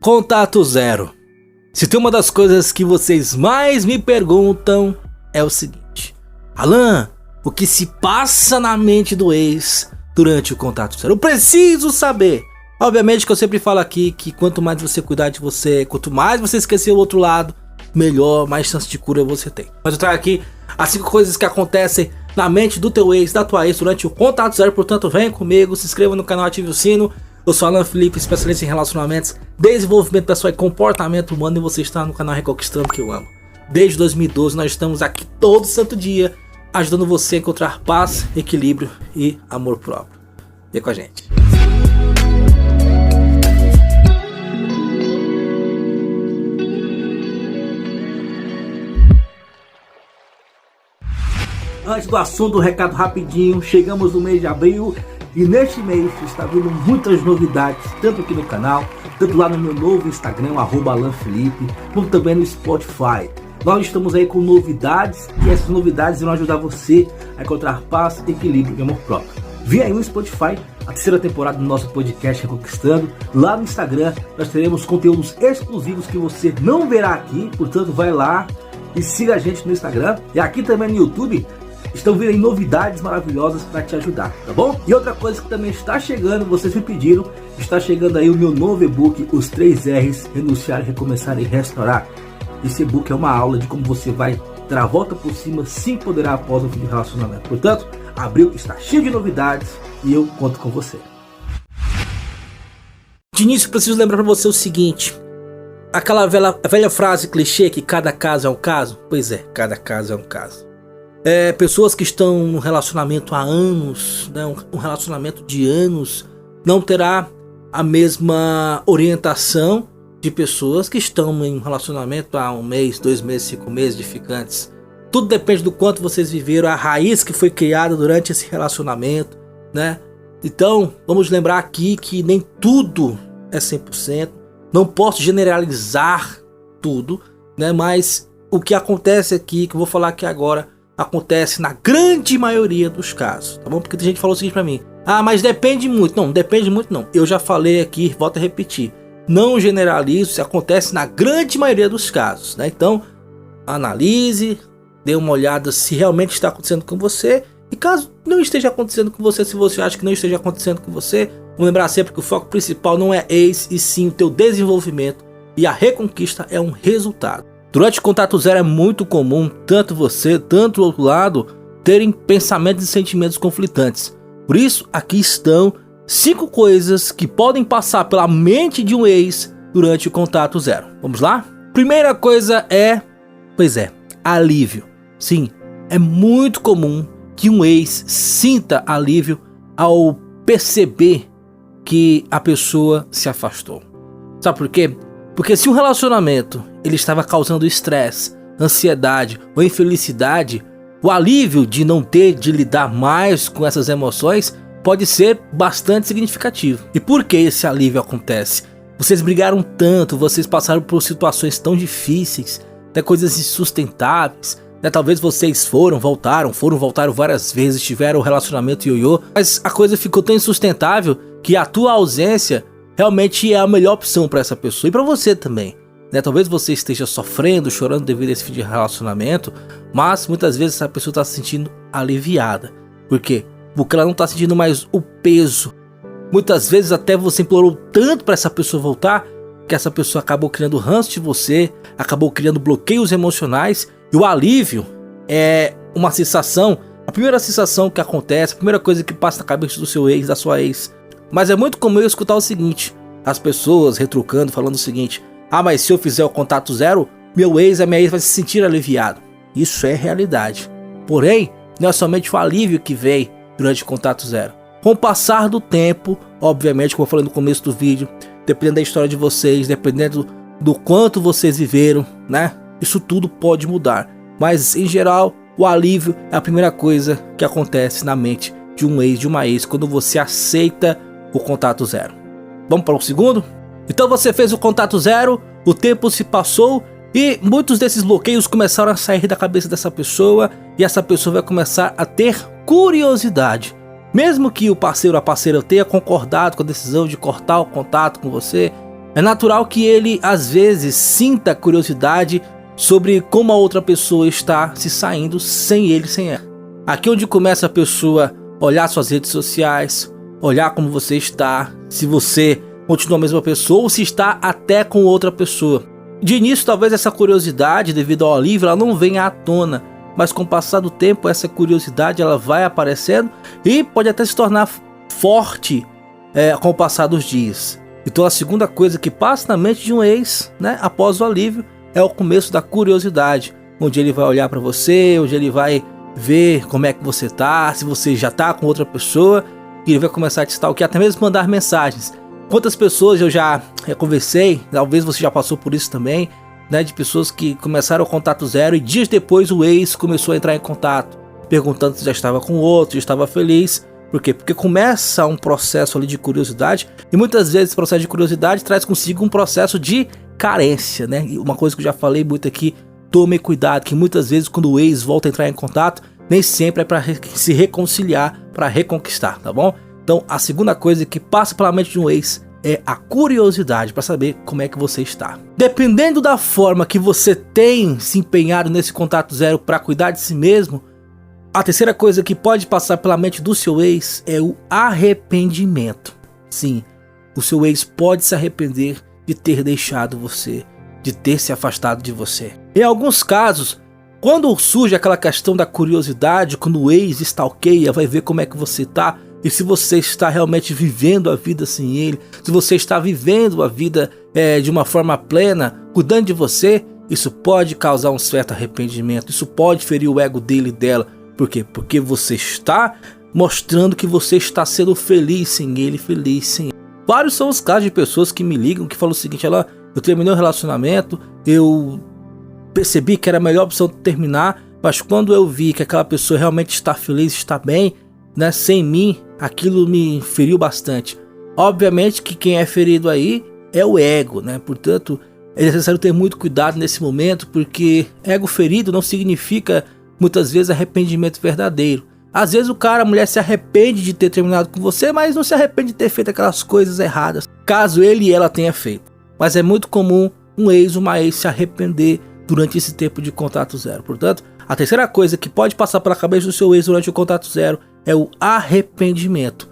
Contato zero. Se tem uma das coisas que vocês mais me perguntam é o seguinte: Alan, o que se passa na mente do ex durante o contato zero? Eu preciso saber. Obviamente que eu sempre falo aqui que quanto mais você cuidar de você, quanto mais você esquecer o outro lado, melhor, mais chance de cura você tem. Mas eu trago aqui as 5 coisas que acontecem na mente do teu ex, da tua ex durante o contato zero. Portanto, venha comigo, se inscreva no canal, ative o sino. Eu sou Alan Felipe, especialista em relacionamentos, desenvolvimento pessoal e comportamento humano, e você está no canal Reconquistando, que eu amo. Desde 2012 nós estamos aqui todo santo dia ajudando você a encontrar paz, equilíbrio e amor próprio. Vem com a gente. Antes do assunto, um recado rapidinho. Chegamos no mês de abril e neste mês está vindo muitas novidades, tanto aqui no canal, tanto lá no meu novo Instagram, @AlanFelipe, como também no Spotify. Nós estamos aí com novidades e essas novidades vão ajudar você a encontrar paz, equilíbrio e amor próprio. Vem aí no Spotify a 3ª temporada do nosso podcast Reconquistando. Lá no Instagram nós teremos conteúdos exclusivos que você não verá aqui, portanto vai lá e siga a gente no Instagram. E aqui também no YouTube estão vindo aí novidades maravilhosas para te ajudar, tá bom? E outra coisa que também está chegando, vocês me pediram, está chegando aí o meu novo e-book, Os 3 R's, Renunciar, Recomeçar e Restaurar. Esse e-book é uma aula de como você vai dar a volta por cima, se empoderar após o fim de relacionamento. Portanto, abril está cheio de novidades e eu conto com você. De início, preciso lembrar para você o seguinte: aquela velha frase clichê que cada caso é um caso. Pois é, cada caso é um caso. Pessoas que estão no relacionamento há anos, né, um relacionamento de anos, não terá a mesma orientação de pessoas que estão em um relacionamento há 1 mês, 2 meses, 5 meses de ficantes. Tudo depende do quanto vocês viveram, a raiz que foi criada durante esse relacionamento, né? Então, vamos lembrar aqui que nem tudo é 100%, não posso generalizar tudo, né? Mas o que acontece aqui, que eu vou falar aqui agora, acontece na grande maioria dos casos, tá bom? Porque tem gente que falou o seguinte pra mim: ah, mas depende muito. Não, depende muito não. Eu já falei aqui, volto a repetir. Não generalizo, isso acontece na grande maioria dos casos, né? Então, analise, dê uma olhada se realmente está acontecendo com você. E caso não esteja acontecendo com você, se você acha que não esteja acontecendo com você, vamos lembrar sempre que o foco principal não é ex, e sim o teu desenvolvimento. E a reconquista é um resultado. Durante o contato zero é muito comum, tanto você, tanto o outro lado, terem pensamentos e sentimentos conflitantes. Por isso, aqui estão 5 coisas que podem passar pela mente de um ex durante o contato zero. Vamos lá? Primeira coisa é, alívio. Sim, é muito comum que um ex sinta alívio ao perceber que a pessoa se afastou. Sabe por quê? Porque se um relacionamento ele estava causando estresse, ansiedade ou infelicidade, o alívio de não ter de lidar mais com essas emoções pode ser bastante significativo. E por que esse alívio acontece? Vocês brigaram tanto, vocês passaram por situações tão difíceis, até coisas insustentáveis, né? Talvez vocês voltaram várias vezes, tiveram um relacionamento ioiô, mas a coisa ficou tão insustentável que a tua ausência realmente é a melhor opção para essa pessoa e para você também, né? Talvez você esteja sofrendo, chorando devido a esse fim de relacionamento, mas muitas vezes essa pessoa está se sentindo aliviada. Por quê? Porque ela não está sentindo mais o peso. Muitas vezes até você implorou tanto para essa pessoa voltar, que essa pessoa acabou criando ranço de você, acabou criando bloqueios emocionais, e o alívio é uma sensação, a primeira sensação que acontece, a primeira coisa que passa na cabeça do seu ex, da sua ex. Mas é muito comum eu escutar o seguinte, as pessoas retrucando, falando o seguinte: ah, mas se eu fizer o contato zero, meu ex, a minha ex vai se sentir aliviado. Isso é realidade. Porém, não é somente o alívio que vem durante o contato zero. Com o passar do tempo, obviamente, como eu falei no começo do vídeo, dependendo da história de vocês, dependendo do quanto vocês viveram, né? Isso tudo pode mudar. Mas, em geral, o alívio é a primeira coisa que acontece na mente de um ex, de uma ex, quando você aceita o contato zero. Vamos para o segundo? Então você fez o contato zero, o tempo se passou e muitos desses bloqueios começaram a sair da cabeça dessa pessoa, e essa pessoa vai começar a ter curiosidade. Mesmo que o parceiro ou a parceira tenha concordado com a decisão de cortar o contato com você, É natural que ele às vezes sinta curiosidade sobre como a outra pessoa está se saindo sem ele, sem ela. Aqui onde começa a pessoa olhar suas redes sociais, olhar como você está, se você continua a mesma pessoa ou se está até com outra pessoa. De início, talvez essa curiosidade, devido ao alívio, ela não venha à tona, mas com o passar do tempo, essa curiosidade ela vai aparecendo e pode até se tornar forte com o passar dos dias. Então a segunda coisa que passa na mente de um ex, né, após o alívio, é o começo da curiosidade, onde ele vai olhar para você, onde ele vai ver como é que você tá, se você já tá com outra pessoa, e ele vai começar a te stalkear, até mesmo mandar mensagens. Quantas pessoas eu já conversei, talvez você já passou por isso também, né, de pessoas que começaram o contato zero e dias depois o ex começou a entrar em contato, perguntando se já estava com outro, se estava feliz. Por quê? Porque começa um processo ali de curiosidade e muitas vezes esse processo de curiosidade traz consigo um processo de carência, né? E uma coisa que eu já falei muito aqui, tome cuidado, que muitas vezes quando o ex volta a entrar em contato, nem sempre é para se reconciliar, para reconquistar, tá bom? Então a segunda coisa que passa pela mente de um ex é a curiosidade para saber como é que você está. Dependendo da forma que você tem se empenhado nesse contato zero para cuidar de si mesmo, a terceira coisa que pode passar pela mente do seu ex é o arrependimento. Sim, o seu ex pode se arrepender de ter deixado você, de ter se afastado de você. Em alguns casos, quando surge aquela questão da curiosidade, quando o ex stalkeia, vai ver como é que você está e se você está realmente vivendo a vida sem ele, se você está vivendo a vida de uma forma plena, cuidando de você, isso pode causar um certo arrependimento, isso pode ferir o ego dele e dela. Por quê? Porque você está mostrando que você está sendo feliz sem ele, feliz sem ele. Vários são os casos de pessoas que me ligam, que falam o seguinte: olha, eu terminei um relacionamento, eu percebi que era a melhor opção terminar, mas quando eu vi que aquela pessoa realmente está feliz, está bem, né, sem mim, aquilo me feriu bastante. Obviamente que quem é ferido aí é o ego, né? Portanto, é necessário ter muito cuidado nesse momento, porque ego ferido não significa muitas vezes arrependimento verdadeiro. Às vezes a mulher se arrepende de ter terminado com você, mas não se arrepende de ter feito aquelas coisas erradas, caso ele e ela tenha feito. Mas é muito comum um ex ou uma ex se arrepender durante esse tempo de contato zero. Portanto, a terceira coisa que pode passar pela cabeça do seu ex durante o contato zero é o arrependimento.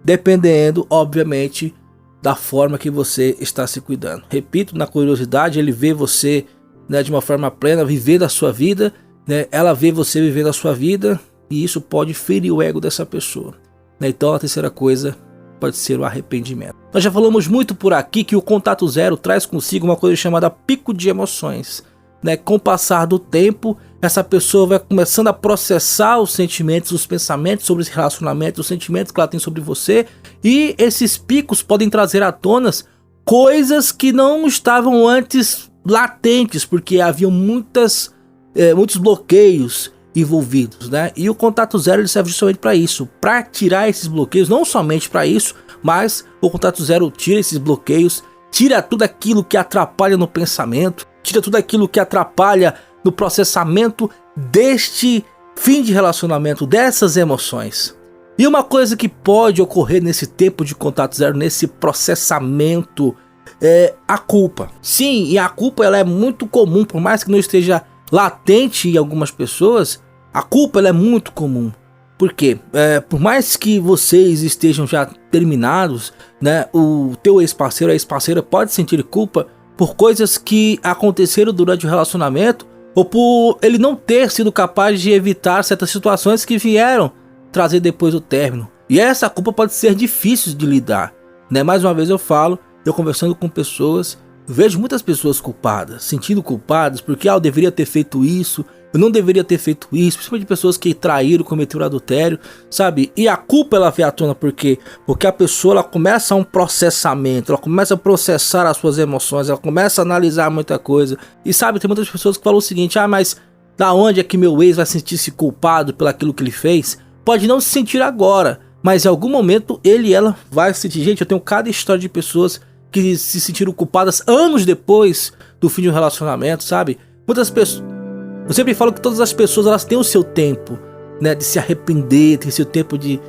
Dependendo, obviamente, da forma que você está se cuidando. Repito, na curiosidade, ele vê você, né, de uma forma plena, viver a sua vida, né? Ela vê você vivendo a sua vida e isso pode ferir o ego dessa pessoa, né? Então a terceira coisa pode ser o arrependimento. Nós já falamos muito por aqui que o contato zero traz consigo uma coisa chamada pico de emoções, né? Com o passar do tempo, essa pessoa vai começando a processar os sentimentos, os pensamentos sobre esse relacionamento, os sentimentos que ela tem sobre você, e esses picos podem trazer à tona coisas que não estavam antes latentes, porque havia muitos bloqueios envolvidos, né? E o contato zero ele serve justamente para isso, para tirar esses bloqueios, não somente para isso, mas o contato zero tira esses bloqueios, tira tudo aquilo que atrapalha no pensamento, tira tudo aquilo que atrapalha no processamento deste fim de relacionamento, dessas emoções. E uma coisa que pode ocorrer nesse tempo de contato zero, nesse processamento, é a culpa. Sim, e a culpa ela é muito comum, por mais que não esteja latente em algumas pessoas, a culpa ela é muito comum. Por quê? Por mais que vocês estejam já terminados, né, o teu ex-parceiro, a ex-parceira pode sentir culpa por coisas que aconteceram durante o relacionamento ou por ele não ter sido capaz de evitar certas situações que vieram trazer depois o término. E essa culpa pode ser difícil de lidar, né? Mais uma vez eu falo, eu conversando com pessoas, vejo muitas pessoas culpadas, sentindo culpadas porque eu deveria ter feito isso, eu não deveria ter feito isso, principalmente pessoas que traíram, cometeram adultério, sabe? E a culpa ela vem à tona porque a pessoa ela começa um processamento, ela começa a processar as suas emoções, ela começa a analisar muita coisa. E sabe, tem muitas pessoas que falam o seguinte: ah, mas da onde é que meu ex vai sentir-se culpado pelo aquilo que ele fez? Pode não se sentir agora, mas em algum momento ele e ela vai se sentir. Gente, eu tenho cada história de pessoas que se sentiram culpadas anos depois do fim de um relacionamento, sabe? Muitas pessoas... Eu sempre falo que todas as pessoas elas têm o seu tempo, né, de se arrepender, tem o seu tempo de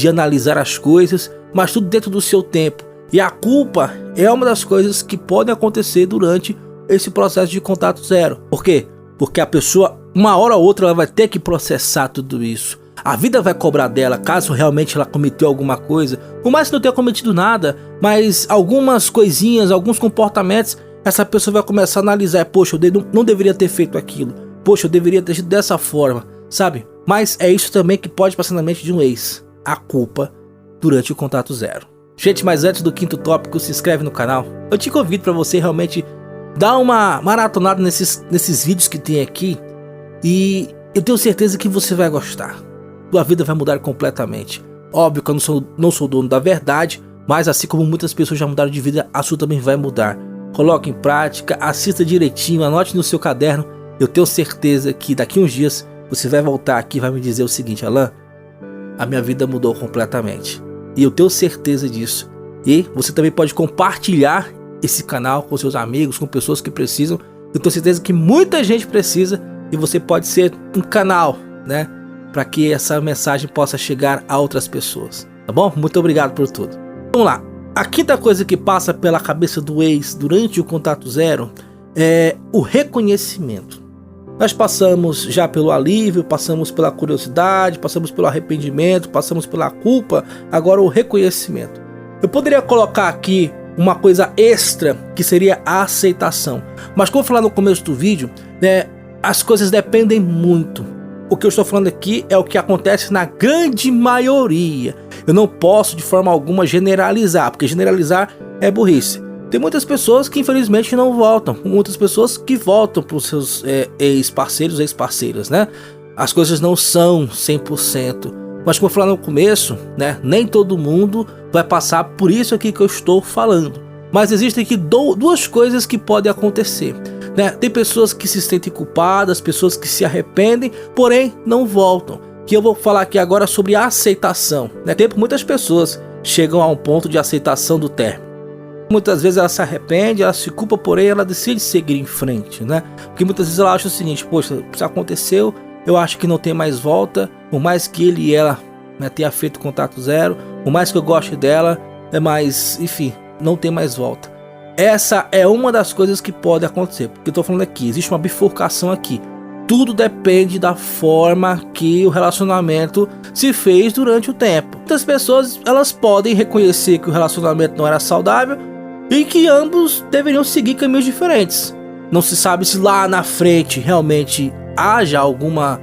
analisar as coisas, mas tudo dentro do seu tempo. E a culpa é uma das coisas que podem acontecer durante esse processo de contato zero. Por quê? Porque a pessoa, uma hora ou outra, ela vai ter que processar tudo isso. A vida vai cobrar dela, caso realmente ela cometeu alguma coisa. Por mais que não tenha cometido nada, mas algumas coisinhas, alguns comportamentos, essa pessoa vai começar a analisar. Poxa, eu não deveria ter feito aquilo. Poxa, eu deveria ter sido dessa forma, sabe? Mas é isso também que pode passar na mente de um ex. A culpa durante o contato zero. Gente, mas antes do quinto tópico, se inscreve no canal. Eu te convido para você realmente dar uma maratonada nesses vídeos que tem aqui. E eu tenho certeza que você vai gostar. Sua vida vai mudar completamente. Óbvio que eu não sou dono da verdade, mas assim como muitas pessoas já mudaram de vida, a sua também vai mudar. Coloque em prática, assista direitinho, anote no seu caderno. Eu tenho certeza que daqui uns dias você vai voltar aqui e vai me dizer o seguinte: Alan, a minha vida mudou completamente. E eu tenho certeza disso. E você também pode compartilhar esse canal com seus amigos, com pessoas que precisam. Eu tenho certeza que muita gente precisa e você pode ser um canal, né, para que essa mensagem possa chegar a outras pessoas. Tá bom? Muito obrigado por tudo. Vamos lá. A quinta coisa que passa pela cabeça do ex durante o contato zero é o reconhecimento. Nós passamos já pelo alívio, passamos pela curiosidade, passamos pelo arrependimento, passamos pela culpa, agora o reconhecimento. Eu poderia colocar aqui uma coisa extra que seria a aceitação. Mas como eu falei no começo do vídeo, né, as coisas dependem muito. O que eu estou falando aqui é o que acontece na grande maioria. Eu não posso de forma alguma generalizar, porque generalizar é burrice. Tem muitas pessoas que infelizmente não voltam, muitas pessoas que voltam para os seus ex-parceiros, ex-parceiras, né? As coisas não são 100%, mas como eu falei no começo, né? Nem todo mundo vai passar por isso aqui que eu estou falando. Mas existem aqui duas coisas que podem acontecer, né? Tem pessoas que se sentem culpadas, pessoas que se arrependem, porém não voltam. Que eu vou falar aqui agora sobre a aceitação, né? Muitas pessoas chegam a um ponto de aceitação do término. Muitas vezes ela se arrepende, ela se culpa, porém ela decide seguir em frente, né? Porque muitas vezes ela acha o seguinte: poxa, isso aconteceu, eu acho que não tem mais volta, por mais que ele e ela, né, tenha feito contato zero, por mais que eu goste dela, mas enfim, não tem mais volta. Essa é uma das coisas que pode acontecer, porque eu tô falando aqui, existe uma bifurcação aqui. Tudo depende da forma que o relacionamento se fez durante o tempo. Muitas pessoas, elas podem reconhecer que o relacionamento não era saudável e que ambos deveriam seguir caminhos diferentes. Não se sabe se lá na frente realmente haja alguma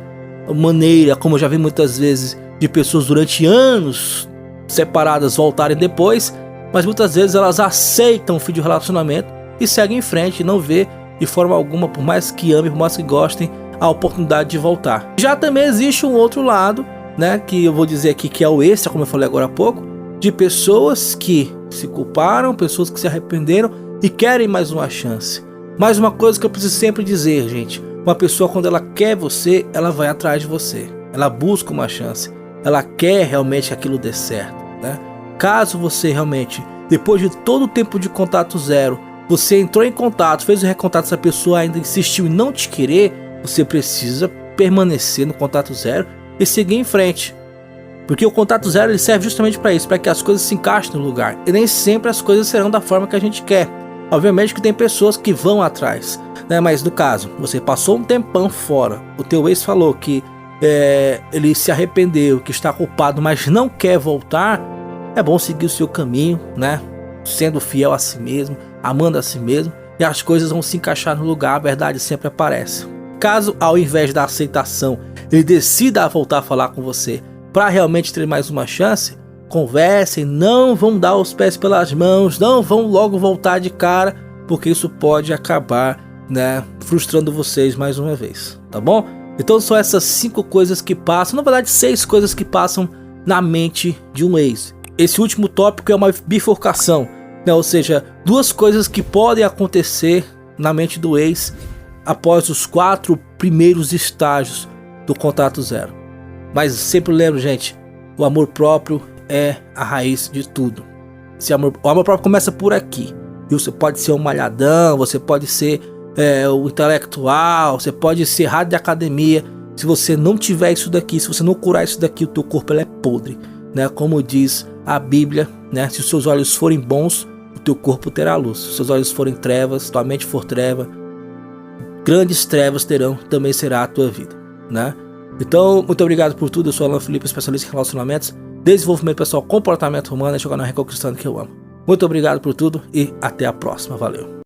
maneira, como eu já vi muitas vezes, de pessoas durante anos separadas voltarem depois, mas muitas vezes elas aceitam o fim de um relacionamento e seguem em frente e não vê de forma alguma, por mais que amem, por mais que gostem, a oportunidade de voltar. Já também existe um outro lado, né, que eu vou dizer aqui que é o extra, como eu falei agora há pouco, de pessoas que se culparam, pessoas que se arrependeram e querem mais uma chance. Mais uma coisa que eu preciso sempre dizer, gente: uma pessoa, quando ela quer você, ela vai atrás de você, ela busca uma chance, ela quer realmente que aquilo dê certo, né? Caso você realmente, depois de todo o tempo de contato zero, você entrou em contato, fez o recontato, essa pessoa ainda insistiu em não te querer, você precisa permanecer no contato zero e seguir em frente. Porque o contato zero ele serve justamente para isso, para que as coisas se encaixem no lugar. E nem sempre as coisas serão da forma que a gente quer. Obviamente que tem pessoas que vão atrás, né? Mas no caso, você passou um tempão fora, o teu ex falou que ele se arrependeu, que está culpado, mas não quer voltar, é bom seguir o seu caminho, né? Sendo fiel a si mesmo, amando a si mesmo, e as coisas vão se encaixar no lugar, a verdade sempre aparece. Caso, ao invés da aceitação, ele decida voltar a falar com você para realmente ter mais uma chance, conversem, não vão dar os pés pelas mãos, não vão logo voltar de cara, porque isso pode acabar, né, frustrando vocês mais uma vez, tá bom? Então são essas 5 coisas que passam, na verdade 6 coisas que passam na mente de um ex. Esse último tópico é uma bifurcação, né? Ou seja, 2 coisas que podem acontecer na mente do ex após os 4 primeiros estágios do contato zero. Mas sempre lembro, gente, o amor próprio é a raiz de tudo. O amor próprio começa por aqui. E você pode ser um malhadão, você pode ser o intelectual, você pode ser rádio de academia. Se você não tiver isso daqui, se você não curar isso daqui, o teu corpo ele é podre, né? Como diz a Bíblia, né? Se os seus olhos forem bons, o teu corpo terá luz. Se os seus olhos forem trevas, tua mente for treva, grandes trevas terão, também será a tua vida, né? Então, muito obrigado por tudo. Eu sou Alan Felipe, especialista em relacionamentos, desenvolvimento pessoal, comportamento humano e jogar na Reconquistando que eu amo. Muito obrigado por tudo e até a próxima. Valeu!